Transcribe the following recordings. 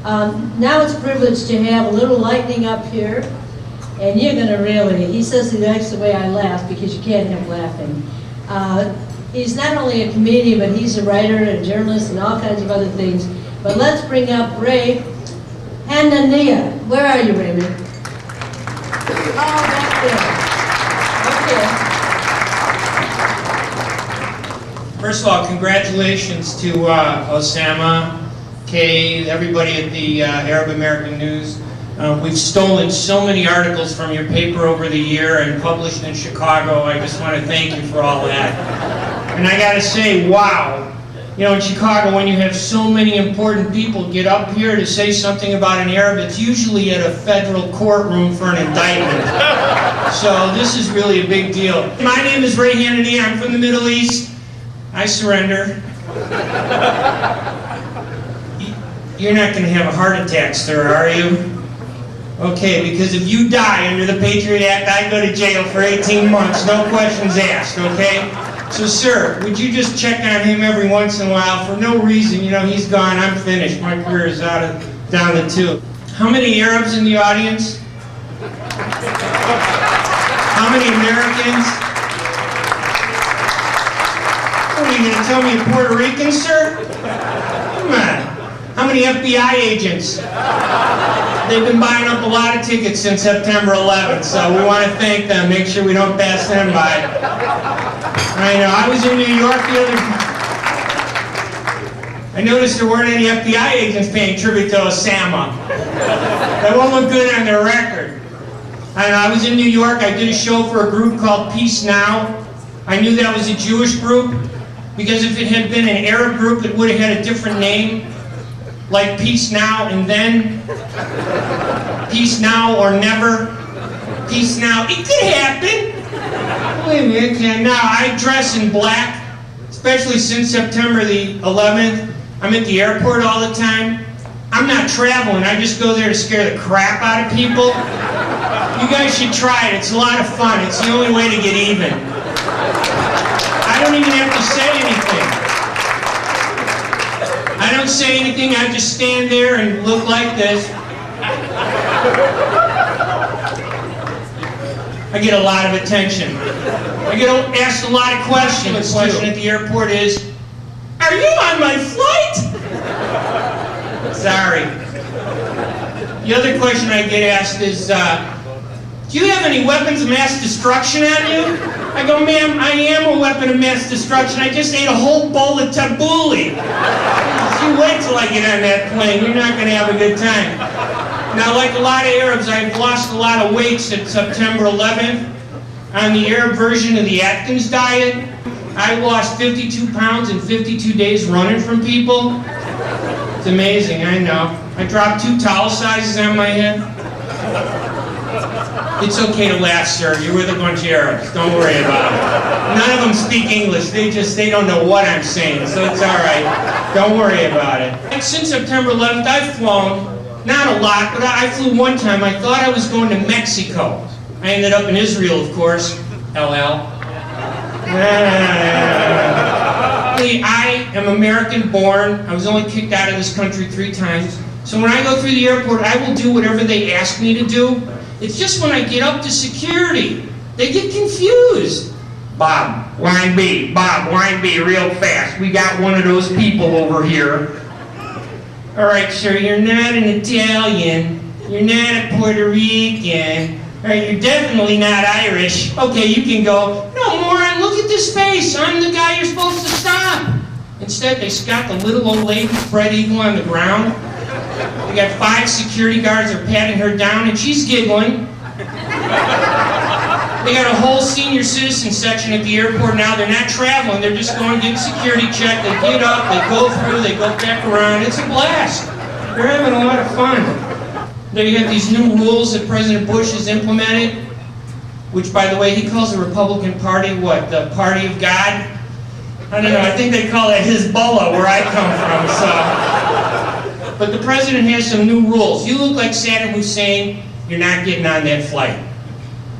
Now it's a privilege to have a little lightning up here, and you're gonna really, he says he likes the way I laugh because you can't help laughing. He's not only a comedian, but he's a writer and a journalist and all kinds of other things. But let's bring up Ray Hanania. Where are you, Raymond? Oh, back there. Okay. First of all, congratulations to Osama, Kay, everybody at the Arab American News. We've stolen so many articles from your paper over the year and published in Chicago. I just want to thank you for all that. And I got to say, wow. You know, in Chicago, when you have so many important people get up here to say something about an Arab, it's usually at a federal courtroom for an indictment. So this is really a big deal. My name is Ray Hanania. I'm from the Middle East. I surrender. You're not going to have a heart attack, sir, are you? Okay, because if you die under the Patriot Act, I go to jail for 18 months, no questions asked, okay? So, sir, would you just check on him every once in a while? For no reason, you know, he's gone, I'm finished. My career is down to 2. How many Arabs in the audience? How many Americans? What are you going to tell me, a Puerto Rican, sir? Come on. How many FBI agents? They've been buying up a lot of tickets since September 11th, so we want to thank them, make sure we don't pass them by. I know, I was in New York the other day. I noticed there weren't any FBI agents paying tribute to Osama. That won't look good on their record. I know, I was in New York, I did a show for a group called Peace Now. I knew that was a Jewish group, because if it had been an Arab group, it would have had a different name. Like Peace Now and Then, Peace Now or Never, Peace Now. It could happen. Believe me, it can. Now, I dress in black, especially since September the 11th. I'm at the airport all the time. I'm not traveling. I just go there to scare the crap out of people. You guys should try it. It's a lot of fun. It's the only way to get even. I don't even have to say anything. I don't say anything, I just stand there and look like this. I get a lot of attention. I get asked a lot of questions. The question at the airport is, are you on my flight? Sorry. The other question I get asked is, do you have any weapons of mass destruction on you? I go, ma'am, I am a weapon of mass destruction. I just ate a whole bowl of tabbouleh. You wait till I get on that plane. You're not going to have a good time. Now, like a lot of Arabs, I've lost a lot of weight since September 11th. On the Arab version of the Atkins diet, I lost 52 pounds in 52 days running from people. It's amazing, I know. I dropped 2 towel sizes on my head. It's okay to laugh, sir. You're with a bunch of Arabs. Don't worry about it. None of them speak English. They don't know what I'm saying, so it's all right. Don't worry about it. Since September 11th, I've flown, not a lot, but I flew one time. I thought I was going to Mexico. I ended up in Israel, of course. LL. I am American born. I was only kicked out of this country 3 times. So when I go through the airport, I will do whatever they ask me to do. It's just when I get up to security, they get confused. Bob, line B. Bob, line B, real fast. We got one of those people over here. All right, sir, you're not an Italian. You're not a Puerto Rican. All right, you're definitely not Irish. Okay, you can go. No, moron, look at this face. I'm the guy you're supposed to stop. Instead, they got the little old lady, spread eagle on the ground. They got 5 security guards are patting her down, and she's giggling. They got a whole senior citizen section at the airport now. They're not traveling. They're just going to get a security check. They get up, they go through, they go back around. It's a blast. They're having a lot of fun. They got these new rules that President Bush has implemented, which, by the way, he calls the Republican Party, what, the Party of God? I don't know. I think they call that Hezbollah where I come from, so... But the president has some new rules. You look like Saddam Hussein, you're not getting on that flight.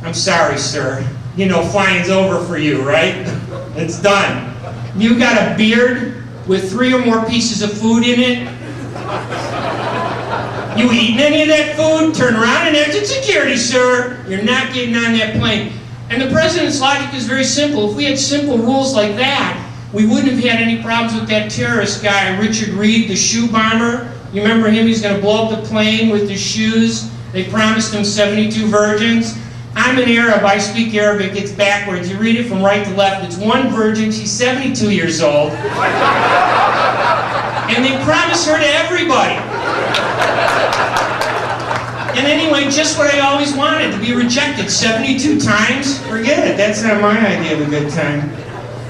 I'm sorry, sir. You know, flying's over for you, right? It's done. You got a beard with 3 or more pieces of food in it, You eating any of that food? Turn around and exit security, sir. You're not getting on that plane. And the president's logic is very simple. If we had simple rules like that, we wouldn't have had any problems with that terrorist guy, Richard Reed, the shoe bomber. You remember him? He's going to blow up the plane with his shoes. They promised him 72 virgins. I'm an Arab. I speak Arabic. It's backwards. You read it from right to left. It's one virgin. She's 72 years old. And they promised her to everybody. And anyway, just what I always wanted, to be rejected 72 times. Forget it. That's not my idea of a good time.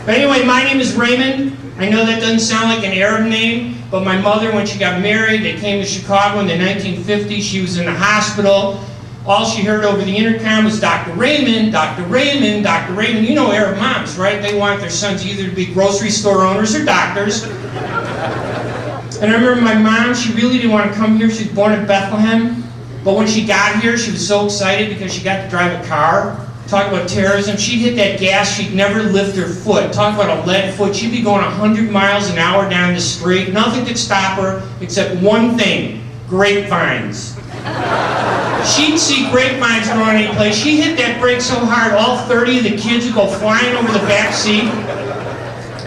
But anyway, my name is Raymond. I know that doesn't sound like an Arab name, but my mother, when she got married, they came to Chicago in the 1950s. She was in the hospital. All she heard over the intercom was Dr. Raymond, Dr. Raymond, Dr. Raymond. You know Arab moms, right? They want their sons either to be grocery store owners or doctors. And I remember my mom, she really didn't want to come here. She was born in Bethlehem. But when she got here, she was so excited because she got to drive a car. Talk about terrorism. She'd hit that gas, she'd never lift her foot. Talk about a lead foot. She'd be going 100 miles an hour down the street. Nothing could stop her except one thing, grapevines. She'd see grapevines going any place. She hit that brake so hard, all 30 of the kids would go flying over the back seat.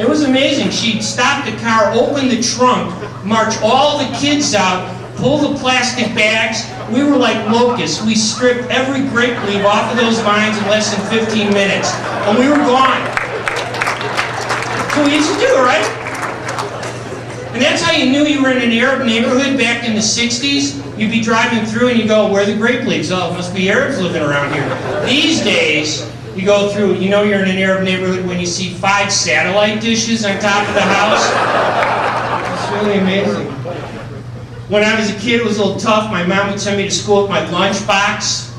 It was amazing. She'd stop the car, open the trunk, march all the kids out, pull the plastic bags. We were like locusts. We stripped every grape leaf off of those vines in less than 15 minutes. And we were gone. That's what we used to do, right? And that's how you knew you were in an Arab neighborhood back in the 60s. You'd be driving through and you go, where are the grape leaves? Oh, it must be Arabs living around here. These days, you go through, you know you're in an Arab neighborhood when you see 5 satellite dishes on top of the house. It's really amazing. When I was a kid, it was a little tough. My mom would send me to school with my lunchbox.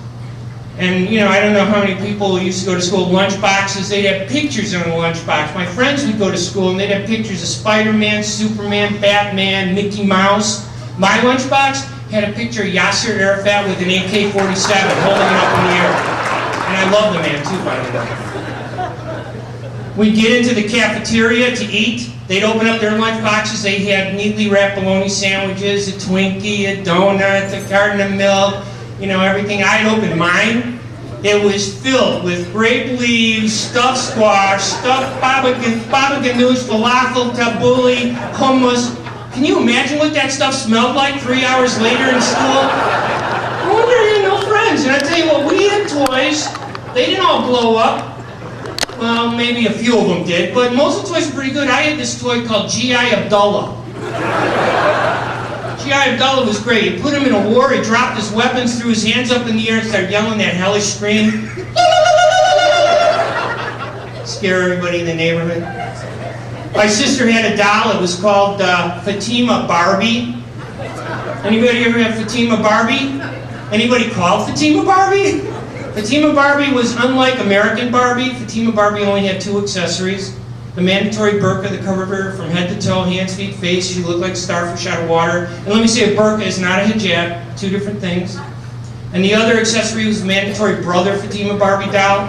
And, you know, I don't know how many people used to go to school with lunchboxes. They'd have pictures on the lunchbox. My friends would go to school and they'd have pictures of Spider-Man, Superman, Batman, Mickey Mouse. My lunchbox had a picture of Yasser Arafat with an AK-47 holding it up in the air. And I love the man too, by the way. We'd get into the cafeteria to eat. They'd open up their lunch boxes. They had neatly wrapped bologna sandwiches, a Twinkie, a donut, a carton of milk, you know, everything. I'd open mine. It was filled with grape leaves, stuffed squash, stuffed baba ganoush, falafel, tabbouleh, hummus. Can you imagine what that stuff smelled like 3 hours later in school? No wonder you had no friends. And I tell you what, we had toys. They didn't all blow up. Well, maybe a few of them did, but most of the toys were pretty good. I had this toy called G.I. Abdullah. G.I. Abdullah was great. You put him in a war, he dropped his weapons, threw his hands up in the air, and started yelling that hellish scream. Scare everybody in the neighborhood. My sister had a doll. It was called Fatima Barbie. Anybody ever have Fatima Barbie? Anybody called Fatima Barbie? Fatima Barbie was unlike American Barbie. Fatima Barbie only had 2 accessories. The mandatory burqa that covered her from head to toe, hands, feet, face. She looked like a starfish out of water. And let me say, a burqa is not a hijab. 2 different things. And the other accessory was the mandatory brother Fatima Barbie doll.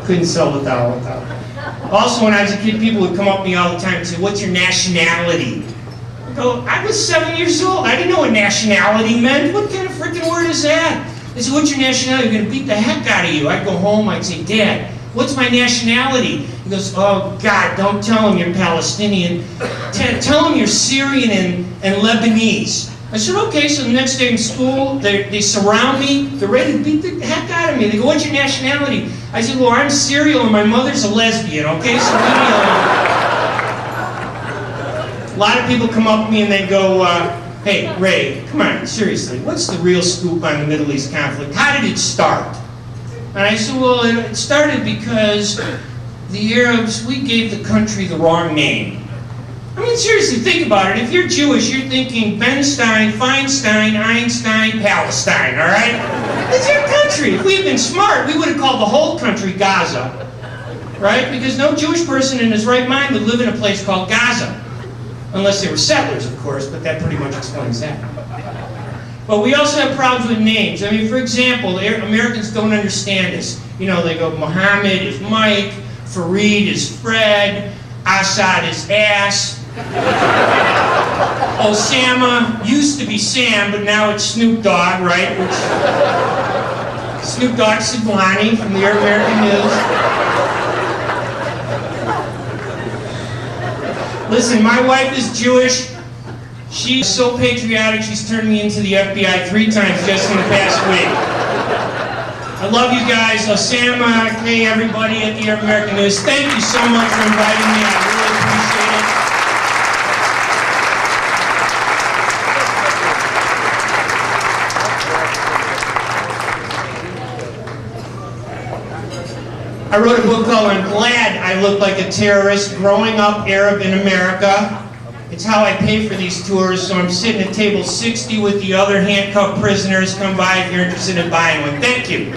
Couldn't sell the doll without it. Also, when I was a kid, people would come up to me all the time and say, what's your nationality? I was 7 years old. I didn't know what nationality meant. What kind of freaking word is that? They said, what's your nationality? We're going to beat the heck out of you. I'd go home, I'd say, Dad, what's my nationality? He goes, oh, God, don't tell him you're Palestinian. Tell him you're Syrian and Lebanese. I said, okay, so the next day in school, they surround me. They're ready to beat the heck out of me. They go, what's your nationality? I said, well, I'm Syrian and my mother's a lesbian, okay? So leave me alone. A lot of people come up to me and they go, hey, Ray, come on, seriously, what's the real scoop on the Middle East conflict? How did it start? And I said, well, it started because the Arabs, we gave the country the wrong name. I mean, seriously, think about it. If you're Jewish, you're thinking Benstein, Feinstein, Einstein, Palestine, all right? It's your country. If we had been smart, we would have called the whole country Gaza, right? Because no Jewish person in his right mind would live in a place called Gaza. Unless they were settlers, of course, but that pretty much explains that. But we also have problems with names. I mean, for example, Americans don't understand this. You know, they go, Muhammad is Mike, Fareed is Fred, Assad is ass. Osama used to be Sam, but now it's Snoop Dogg, right? Snoop Dogg Siblani from the American News. Listen, my wife is Jewish. She's so patriotic, she's turned me into the FBI 3 times just in the past week. I love you guys. Osama, hey, everybody at the American News. Thank you so much for inviting me. I really appreciate it. I wrote a book called I'm Glad I Look Like a Terrorist, Growing Up Arab in America. It's how I pay for these tours, so I'm sitting at table 60 with the other handcuffed prisoners. Come by if you're interested in buying one. Thank you.